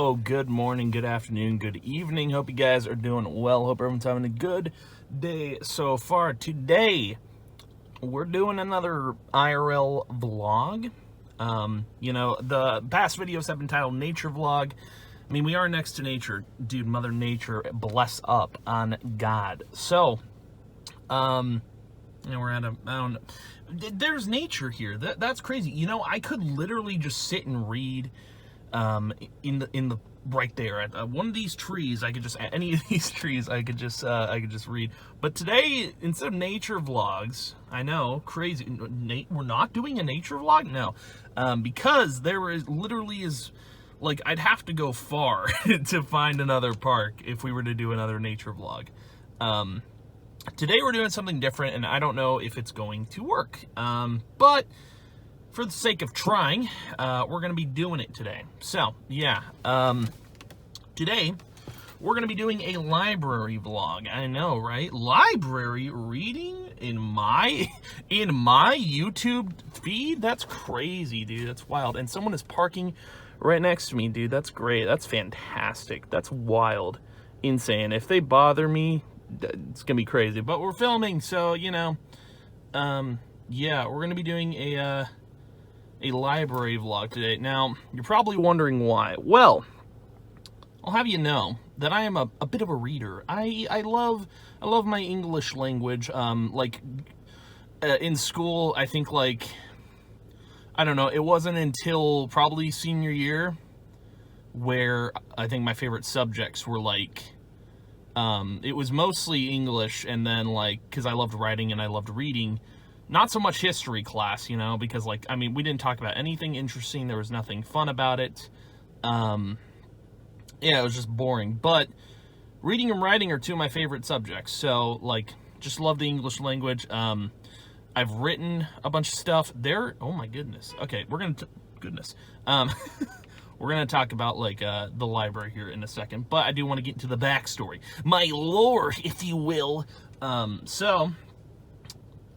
Hello, good morning, good afternoon, good evening. Hope you guys are doing well. Hope everyone's having a good day so far. Today, we're doing another IRL vlog. The past videos have been titled Nature Vlog. I mean, we are next to nature. Dude, Mother Nature, bless up on God. So, we're at I don't know. There's nature here. That's crazy. I could literally just sit and read in the right there at one of these trees. I could just, any of these trees, I could just read. But today, instead of nature vlogs, I know, crazy, we're not doing a nature vlog? No, because there is literally like, I'd have to go far to find another park if we were to do another nature vlog. Today we're doing something different, and I don't know if it's going to work, but for the sake of trying, we're going to be doing it today. So, yeah, today we're going to be doing a library vlog. I know, right? Library reading in my YouTube feed? That's crazy, dude. That's wild. And someone is parking right next to me, dude. That's great. That's fantastic. That's wild. Insane. If they bother me, it's gonna be crazy. But we're filming, so yeah, we're gonna be doing a library vlog today. Now, you're probably wondering why. Well, I'll have you know that I am a bit of a reader. I love my English language. In school, I think, like, I don't know, it wasn't until probably senior year where I think my favorite subjects were, like, it was mostly English, and then, like, because I loved writing and I loved reading, not so much history class, because, like, I mean, we didn't talk about anything interesting. There was nothing fun about it. Yeah, it was just boring. But reading and writing are two of my favorite subjects. So, like, just love the English language. I've written a bunch of stuff there. Oh my goodness. Okay, we're gonna we're gonna talk about, like, the library here in a second, but I do want to get into the backstory, my lore, if you will.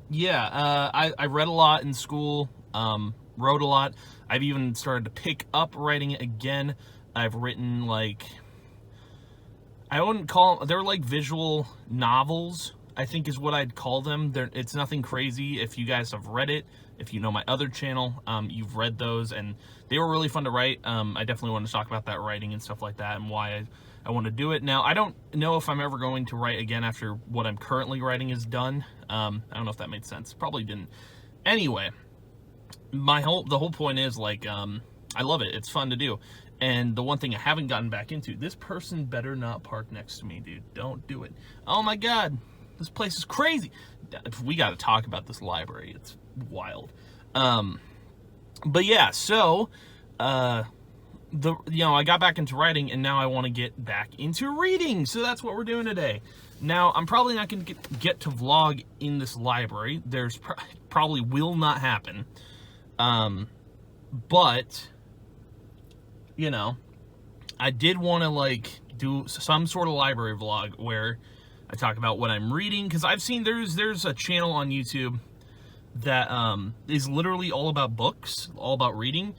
Yeah, I read a lot in school, wrote a lot. I've even started to pick up writing again. I've written, like, I wouldn't call them, they're like visual novels, I think is what I'd call them. It's nothing crazy. If you guys have read it, if you know my other channel, you've read those, and they were really fun to write. I definitely want to talk about that writing and stuff like that, and why I want to do it. Now, I don't know if I'm ever going to write again after what I'm currently writing is done. I don't know if that made sense. Probably didn't. Anyway, the whole point is, like, I love it. It's fun to do. And the one thing I haven't gotten back into, this person better not park next to me, dude. Don't do it. Oh my God, this place is crazy. We got to talk about this library. It's wild. But yeah, so, I got back into writing, and now I want to get back into reading. So that's what we're doing today. Now, I'm probably not going to get to vlog in this library. There's probably will not happen. But, I did want to, like, do some sort of library vlog where I talk about what I'm reading, because I've seen there's a channel on YouTube that is literally all about books, all about reading.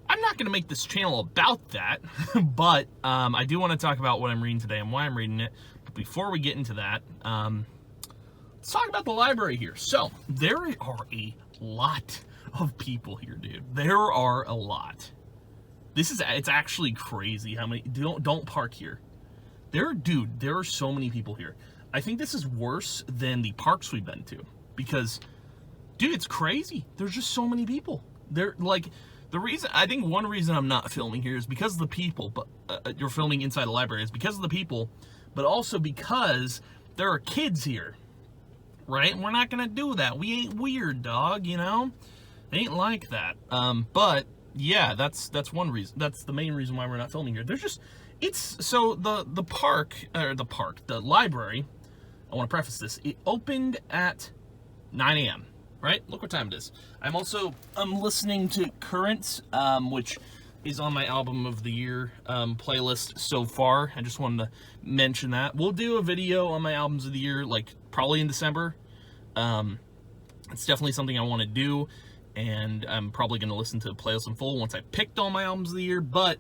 I'm not going to make this channel about that, but I do want to talk about what I'm reading today and why I'm reading it. But before we get into that, let's talk about the library here. So, there are a lot of people here, dude. There are a lot. It's actually crazy how many, don't park here. There are so many people here. I think this is worse than the parks we've been to, because, dude, it's crazy. There's just so many people. I think one reason I'm not filming here is because of the people, but you're filming inside a library is because of the people, but also because there are kids here, right? And we're not gonna do that. We ain't weird, dog, Ain't like that. But yeah, that's one reason. That's the main reason why we're not filming here. So the library, I want to preface this, it opened at 9 a.m. Right? Look what time it is. I'm listening to Currents, which is on my album of the year playlist so far. I just wanted to mention that. We'll do a video on my albums of the year, like, probably in December. It's definitely something I want to do, and I'm probably going to listen to the playlist in full once I picked all my albums of the year. But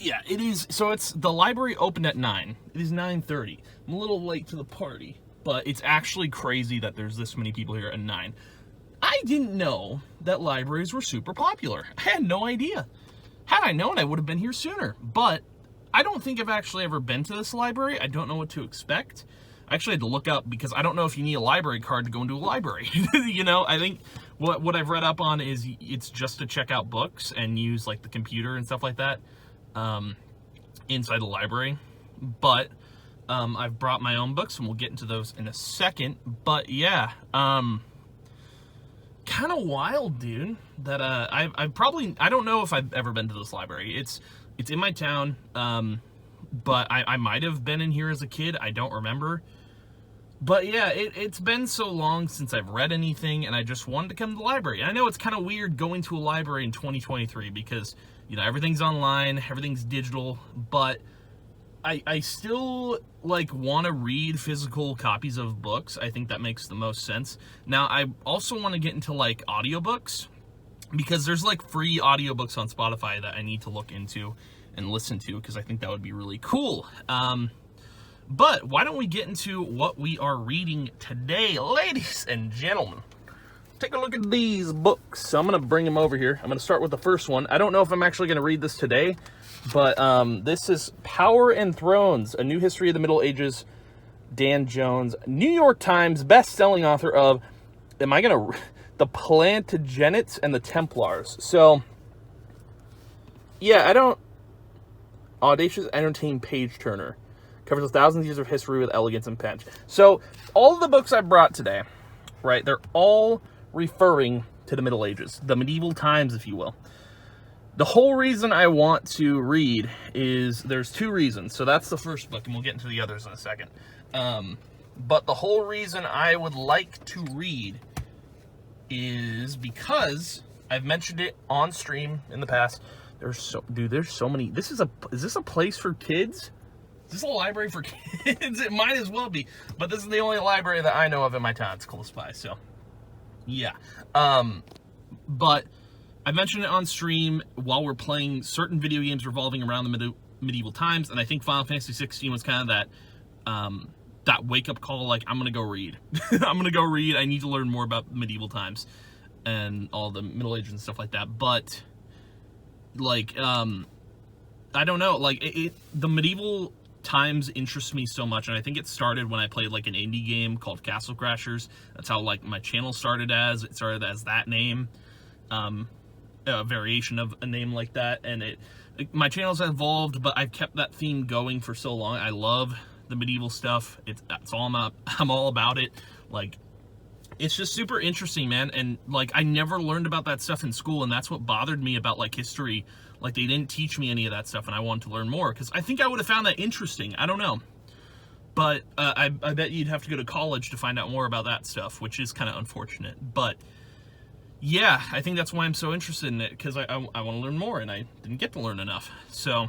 Yeah, it is. So it's the library opened at 9. It is 9:30. I'm a little late to the party, but it's actually crazy that there's this many people here at 9. I didn't know that libraries were super popular. I had no idea. Had I known, I would have been here sooner. But I don't think I've actually ever been to this library. I don't know what to expect. I actually had to look up because I don't know if you need a library card to go into a library. You know, I think what I've read up on is it's just to check out books and use like the computer and stuff like that inside the library. But I've brought my own books, and we'll get into those in a second. But yeah, kind of wild, dude, that I've probably, I don't know if I've ever been to this library. It's in my town, but I might have been in here as a kid. I don't remember. But yeah, it's been so long since I've read anything, and I just wanted to come to the library. I know it's kind of weird going to a library in 2023 because, you know, everything's online, everything's digital, but I still, like, want to read physical copies of books. I think that makes the most sense. Now, I also want to get into, like, audiobooks, because there's, like, free audiobooks on Spotify that I need to look into and listen to, because I think that would be really cool. But why don't we get into what we are reading today, ladies and gentlemen? Take a look at these books. So I'm going to bring them over here. I'm going to start with the first one. I don't know if I'm actually going to read this today, but this is Power and Thrones, A New History of the Middle Ages, Dan Jones, New York Times best-selling author of, The Plantagenets and the Templars. So, yeah, Audacious, entertaining page-turner. Covers 1,000 years of history with elegance and punch. So, all of the books I brought today, right, they're all referring to the Middle Ages, the medieval times, if you will. The whole reason I want to read is, there's two reasons. So that's the first book, and we'll get into the others in a second. But the whole reason I would like to read is because I've mentioned it on stream in the past. There's so many. Is this a place for kids? Is this a library for kids? It might as well be. But this is the only library that I know of in my town. It's close by, so yeah. But I mentioned it on stream while we're playing certain video games revolving around the medieval times, and I think Final Fantasy 16 was kind of that wake-up call, like, I'm gonna go read. I'm gonna go read. I need to learn more about medieval times and all the Middle Ages and stuff like that. But, like, I don't know, like, the medieval times interest me so much, and I think it started when I played, like, an indie game called Castle Crashers. That's how, like, my channel started as. It started as that name, a variation of a name like that, and my channel's evolved, but I've kept that theme going for so long. I love the medieval stuff. That's all I'm all about it. Like, it's just super interesting, man. And, like, I never learned about that stuff in school, and that's what bothered me about, like, history. Like, they didn't teach me any of that stuff, and I wanted to learn more, because I think I would have found that interesting. I don't know. But I bet you'd have to go to college to find out more about that stuff, which is kind of unfortunate. But, yeah, I think that's why I'm so interested in it, because I want to learn more, and I didn't get to learn enough. So,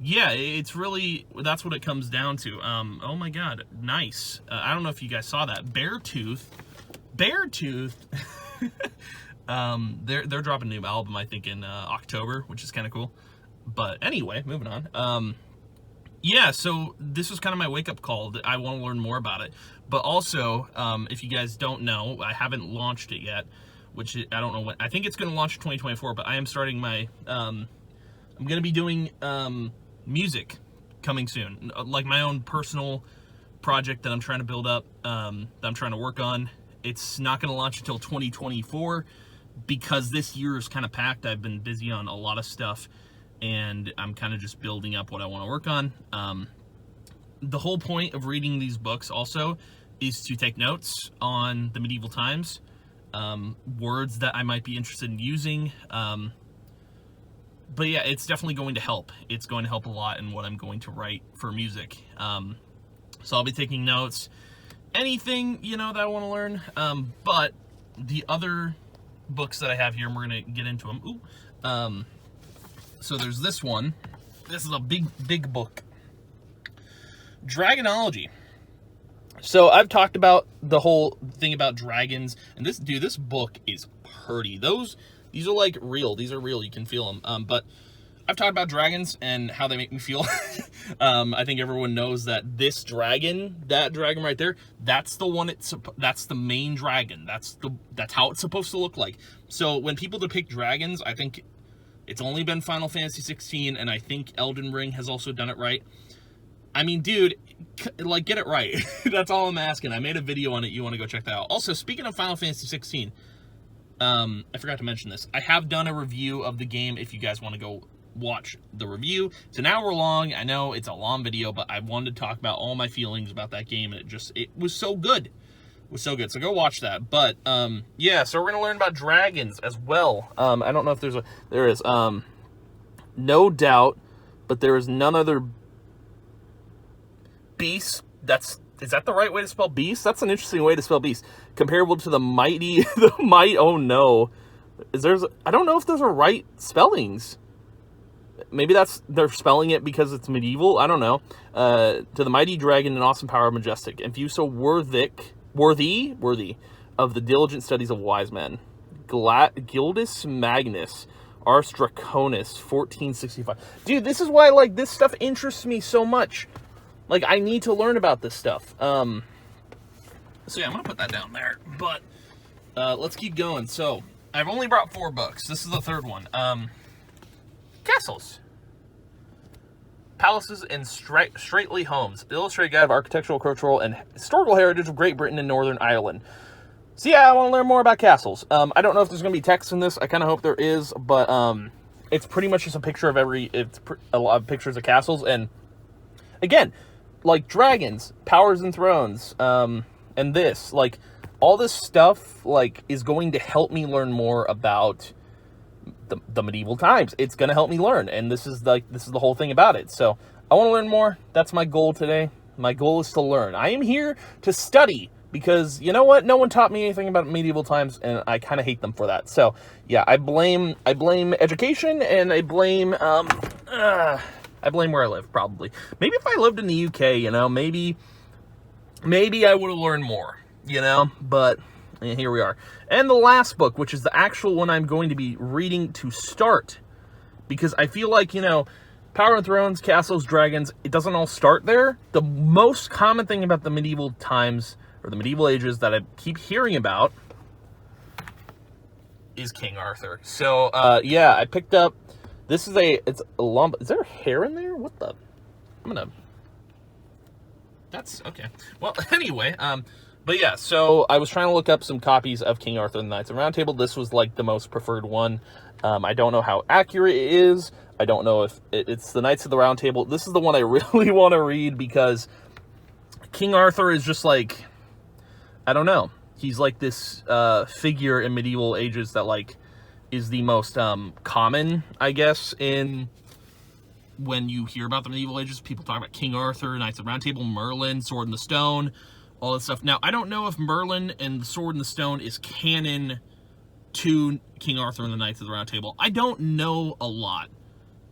yeah, it's really, that's what it comes down to. Oh my god, nice. I don't know if you guys saw that. Beartooth, they're dropping a new album, I think, in October, which is kind of cool. But anyway, moving on. Yeah, so this was kind of my wake-up call that I want to learn more about it. But also, if you guys don't know, I haven't launched it yet, which I don't know when. I think it's going to launch in 2024, but I am starting my, I'm going to be doing music coming soon. Like my own personal project that I'm trying to build up, that I'm trying to work on. It's not going to launch until 2024 because this year is kind of packed. I've been busy on a lot of stuff, and I'm kind of just building up what I want to work on. The whole point of reading these books also is to take notes on the medieval times, words that I might be interested in using. But yeah, it's definitely going to help. It's going to help a lot in what I'm going to write for music. So I'll be taking notes, anything, you know, that I want to learn. But the other books that I have here, and we're going to get into them. Ooh. So there's this one. This is a big book. Dragonology. So I've talked about the whole thing about dragons, and this book is pretty. These are like real. These are real. You can feel them. But I've talked about dragons and how they make me feel. I think everyone knows that this dragon, that dragon right there, that's the one. That's the main dragon. That's how it's supposed to look like. So when people depict dragons, I think it's only been Final Fantasy 16, and I think Elden Ring has also done it right. I mean, dude, like, get it right. That's all I'm asking. I made a video on it. You want to go check that out. Also, speaking of Final Fantasy 16, I forgot to mention this. I have done a review of the game if you guys want to go watch the review. It's an hour long. I know it's a long video, but I wanted to talk about all my feelings about that game, and it was so good. It was so good. So go watch that. But yeah, so we're gonna learn about dragons as well. I don't know if there is no doubt, but there is none other beast. Is that the right way to spell beast? That's an interesting way to spell beast. Comparable to the mighty, oh no. I don't know if those are right spellings. Maybe they're spelling it because it's medieval. I don't know. To the mighty dragon and awesome power, majestic, and few so worthy of the diligent studies of wise men. Gildus Magnus, Ars Draconis, 1465. Dude, this is why, like, this stuff interests me so much. Like, I need to learn about this stuff. So yeah, I'm gonna put that down there. But let's keep going. So I've only brought 4 books. This is the 3rd one. Castles, palaces, and stately homes. Illustrated guide of architectural, cultural, and historical heritage of Great Britain and Northern Ireland. So yeah, I want to learn more about castles. I don't know if there's going to be text in this. I kind of hope there is, but it's pretty much just a picture of a lot of pictures of castles. And again, like dragons, powers and thrones, and this, like, all this stuff, like, is going to help me learn more about the medieval times. It's going to help me learn, and this is the whole thing about it. So I want to learn more. That's my goal today. My goal is to learn. I am here to study, because you know what? No one taught me anything about medieval times, and I kind of hate them for that. So yeah, I blame education, and I blame where I live, probably. Maybe if I lived in the UK, you know, maybe I would have learned more, you know, but and here we are. And the last book, which is the actual one I'm going to be reading to start, because I feel like, you know, Power and Thrones, Castles, Dragons, it doesn't all start there. The most common thing about the medieval times, or the medieval ages, that I keep hearing about is King Arthur. So, yeah, I picked up, it's a lump. Is there hair in there? What the? That's, okay. Well, anyway, but yeah, so I was trying to look up some copies of King Arthur and the Knights of the Round Table. This was like the most preferred one. I don't know how accurate it is. I don't know if it's the Knights of the Round Table. This is the one I really want to read, because King Arthur is just like, I don't know. He's like this figure in medieval ages that, like, is the most common, I guess, in when you hear about the medieval ages. People talk about King Arthur, Knights of the Round Table, Merlin, Sword in the Stone, all that stuff. Now, I don't know if Merlin and the Sword in the Stone is canon to King Arthur and the Knights of the Round Table. I don't know a lot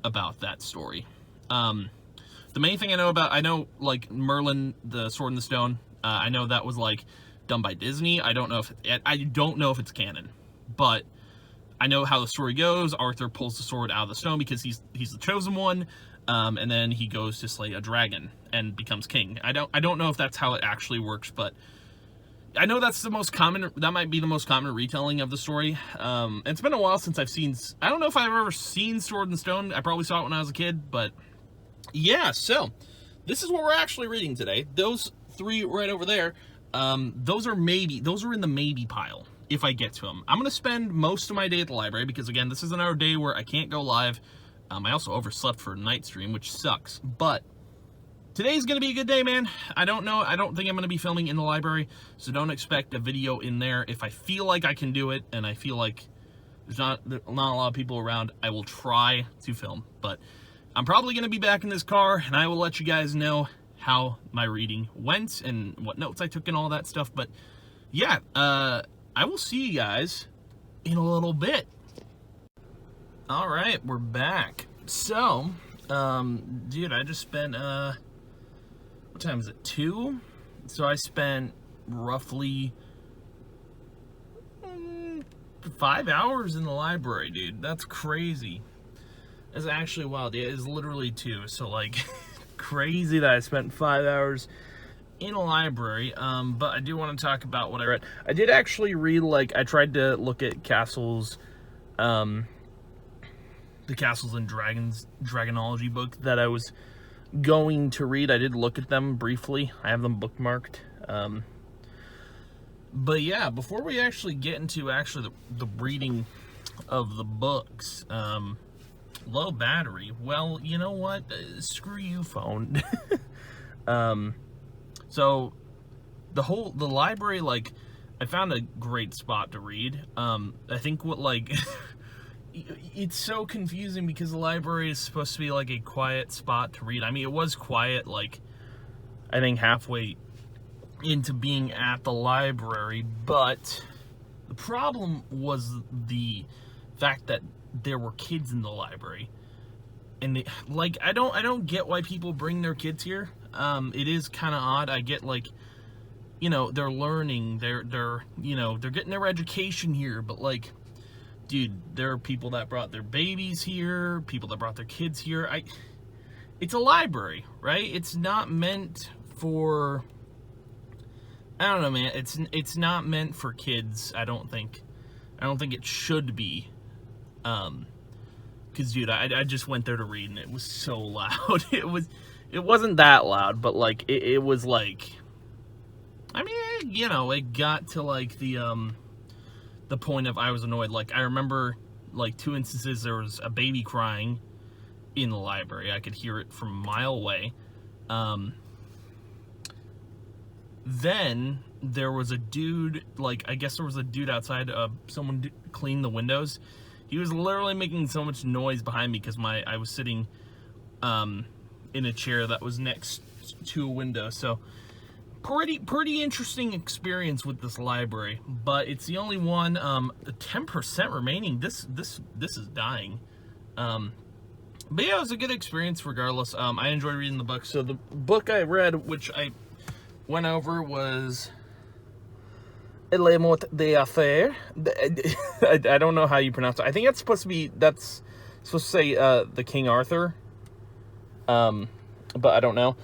about that story. The main thing I know, like, Merlin, the Sword in the Stone, I know that was, like, done by Disney. I don't know if it's canon, but I know how the story goes. Arthur pulls the sword out of the stone because he's the chosen one, and then he goes to slay a dragon and becomes king. I don't know if that's how it actually works, but I know that's the most common. That might be the most common retelling of the story. It's been a while since I've seen. I don't know if I've ever seen Sword in Stone. I probably saw it when I was a kid, but yeah. So this is what we're actually reading today. Those 3 right over there. Those are in the maybe pile if I get to them. I'm going to spend most of my day at the library because, again, this is another day where I can't go live. I also overslept for a night stream, which sucks, but today's going to be a good day, man. I don't know. I don't think I'm going to be filming in the library, so don't expect a video in there. If I feel like I can do it and I feel like there's not a lot of people around, I will try to film, but I'm probably going to be back in this car, and I will let you guys know how my reading went and what notes I took and all that stuff. But yeah, I will see you guys in a little bit. All right, we're back. So, dude, I just spent, what time is it, 2? So I spent roughly 5 hours in the library, dude. That's crazy. It's actually wild. Yeah, it's literally 2. So, like, crazy that I spent 5 hours in a library. But I do want to talk about what I read. I did actually read, like, I tried to look at Castles, the Castles and Dragons, Dragonology book that I was going to read. I did look at them briefly. I have them bookmarked. But yeah, before we actually get into the reading of the books, low battery. Well, you know what? Screw you, phone. So the library, like, I found a great spot to read. I think what, like, it's so confusing because the library is supposed to be like a quiet spot to read. I mean, it was quiet, like, I think halfway into being at the library, but the problem was the fact that there were kids in the library, and they, like, I don't get why people bring their kids here. It is kind of odd. I get, like, you know, they're learning, they're you know, they're getting their education here, but, like, dude, there are people that brought their babies here, people that brought their kids here. It's a library, right? It's not meant for, I don't know, man. It's not meant for kids. I don't think it should be. Cause dude, I just went there to read and it was so loud. It wasn't that loud, but like it was like, I mean, you know, it got to like the point of I was annoyed. Like, I remember like 2 instances there was a baby crying in the library. I could hear it from a mile away. Then there was a dude, like, I guess there was a dude outside, someone cleaned the windows. He was literally making so much noise behind me because I was sitting in a chair that was next to a window. So pretty interesting experience with this library, but it's the only one. 10% remaining. This is dying. But yeah, it was a good experience regardless. I enjoyed reading the book. So the book I read, which I went over, was Le Mot d'Affaires. I don't know how you pronounce it. I think that's supposed to say the King Arthur. But I don't know.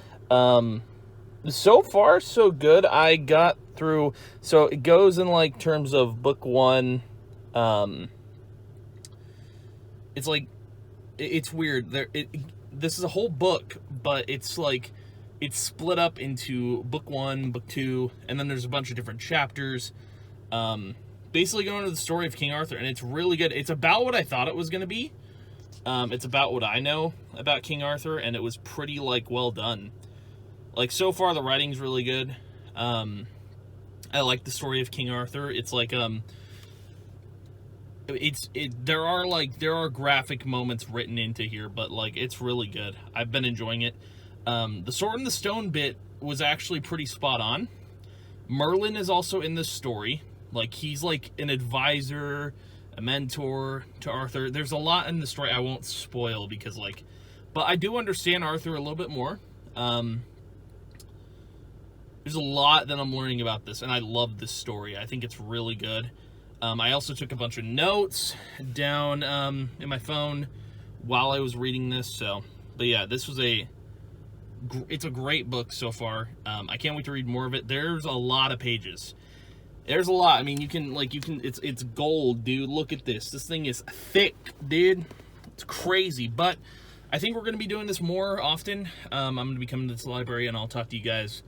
So far, so good. I got through, so it goes in like terms of book 1. It's like, it's weird. This is a whole book, but it's like, it's split up into book 1, book 2, and then there's a bunch of different chapters. Basically going into the story of King Arthur, and it's really good. It's about what I thought it was going to be. It's about what I know about King Arthur, and it was pretty, like, well done. Like, so far, the writing's really good. I like the story of King Arthur. It's like, there are graphic moments written into here, but, like, it's really good. I've been enjoying it. The Sword and the Stone bit was actually pretty spot on. Merlin is also in this story. Like, he's like an advisor, a mentor to Arthur. There's a lot in the story I won't spoil because, like, but I do understand Arthur a little bit more. There's a lot that I'm learning about this, and I love this story. I think it's really good. I also took a bunch of notes down in my phone while I was reading this. So, but yeah, this was it's a great book so far. I can't wait to read more of it. There's a lot of pages. There's a lot. I mean, it's gold, dude. Look at this. This thing is thick, dude. It's crazy. But I think we're going to be doing this more often. I'm going to be coming to this library, and I'll talk to you guys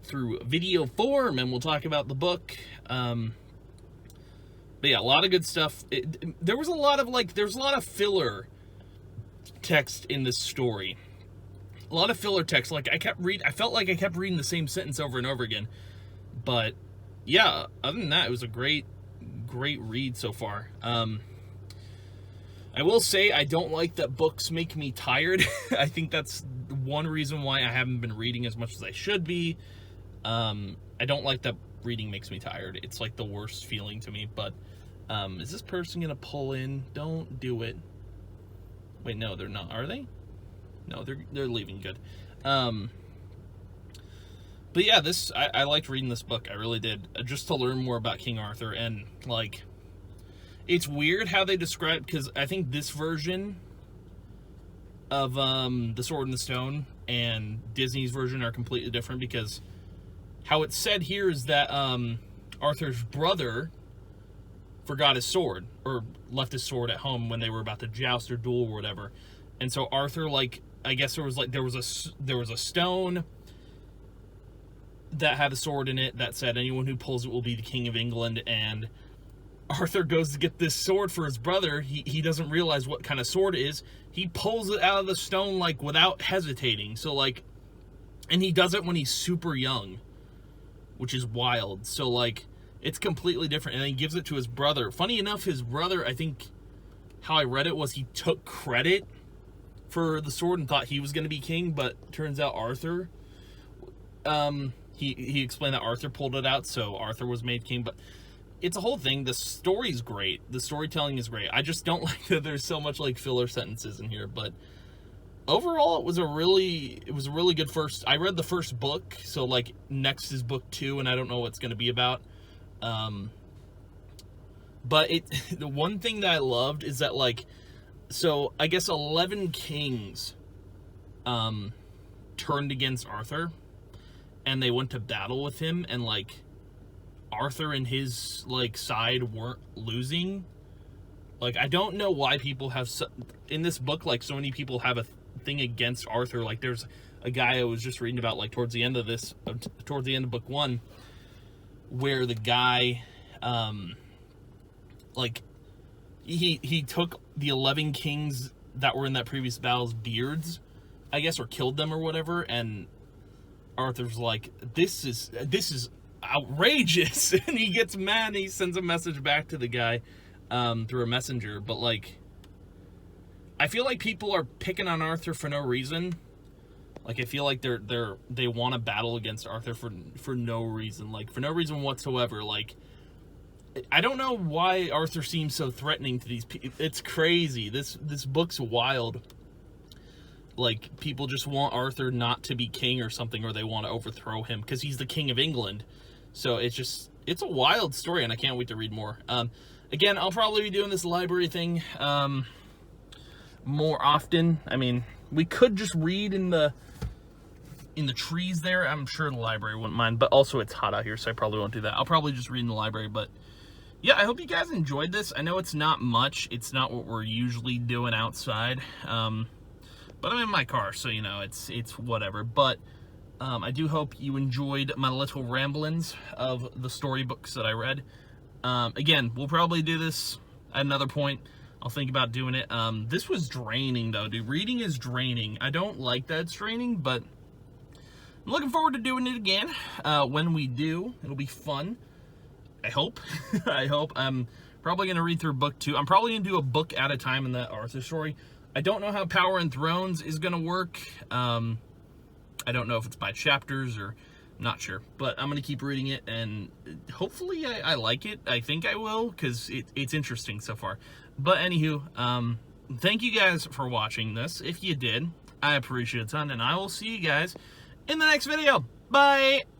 through video form, and we'll talk about the book. But yeah, a lot of good stuff. There's a lot of filler text in this story. A lot of filler text. Like, I felt like I kept reading the same sentence over and over again. But yeah, other than that, it was a great read so far. I will say I don't like that books make me tired. I think that's one reason why I haven't been reading as much as I should be. I don't like that reading makes me tired. It's like the worst feeling to me. But is this person gonna pull in? Don't do it. Wait, no, they're not. Are they? No, they're leaving. Good. But yeah, I liked reading this book. I really did, just to learn more about King Arthur. And like, it's weird how they describe, because I think this version of The Sword in the Stone and Disney's version are completely different, because how it's said here is that Arthur's brother forgot his sword, or left his sword at home when they were about to joust or duel or whatever. And so Arthur, like, I guess there was a stone that had a sword in it that said anyone who pulls it will be the King of England, and Arthur goes to get this sword for his brother. He doesn't realize what kind of sword it is. He pulls it out of the stone, like, without hesitating. So, like, and he does it when he's super young, which is wild. So, like, it's completely different. And then he gives it to his brother. Funny enough, his brother, I think, how I read it was he took credit for the sword and thought he was going to be king, but turns out Arthur, he explained that Arthur pulled it out, so Arthur was made king. But it's a whole thing. The story's great. The storytelling is great. I just don't like that there's so much, like, filler sentences in here. But overall, it was a really good first. I read the first book, so, like, next is book 2, and I don't know what it's going to be about. But the one thing that I loved is that, like, so I guess 11 kings turned against Arthur, and they went to battle with him, and, like, Arthur and his, like, side weren't losing. Like, I don't know why people have in this book, like, so many people have a thing against Arthur. Like, there's a guy I was just reading about, like, towards the end of book 1, where the guy, like, he took the 11 kings that were in that previous battle's beards, I guess, or killed them or whatever, and Arthur's like, this is outrageous, and he gets mad, and he sends a message back to the guy through a messenger. But, like, I feel like people are picking on Arthur for no reason. Like, I feel like they want to battle against Arthur for no reason, like, for no reason whatsoever. Like, I don't know why Arthur seems so threatening to these people. It's crazy. This book's wild. Like, people just want Arthur not to be king or something, or they want to overthrow him because he's the King of England. So it's a wild story, and I can't wait to read more. Again, I'll probably be doing this library thing more often. I mean, we could just read in the trees there. I'm sure the library wouldn't mind, but also it's hot out here, so I probably won't do that. I'll probably just read in the library. But yeah, I hope you guys enjoyed this. I know it's not much. It's not what we're usually doing outside. But I'm in my car, so, you know, it's whatever. But I do hope you enjoyed my little ramblings of the storybooks that I read. Again, we'll probably do this at another point. I'll think about doing it. This was draining, though, dude. Reading is draining. I don't like that it's draining, but I'm looking forward to doing it again. When we do, it'll be fun. I hope. I hope. I'm probably going to read through book 2. I'm probably going to do a book at a time in that Arthur story. I don't know how Power and Thrones is going to work. I don't know if it's by chapters or... I'm not sure. But I'm going to keep reading it, and hopefully I like it. I think I will, because it's interesting so far. But anywho, thank you guys for watching this. If you did, I appreciate it a ton, and I will see you guys in the next video. Bye!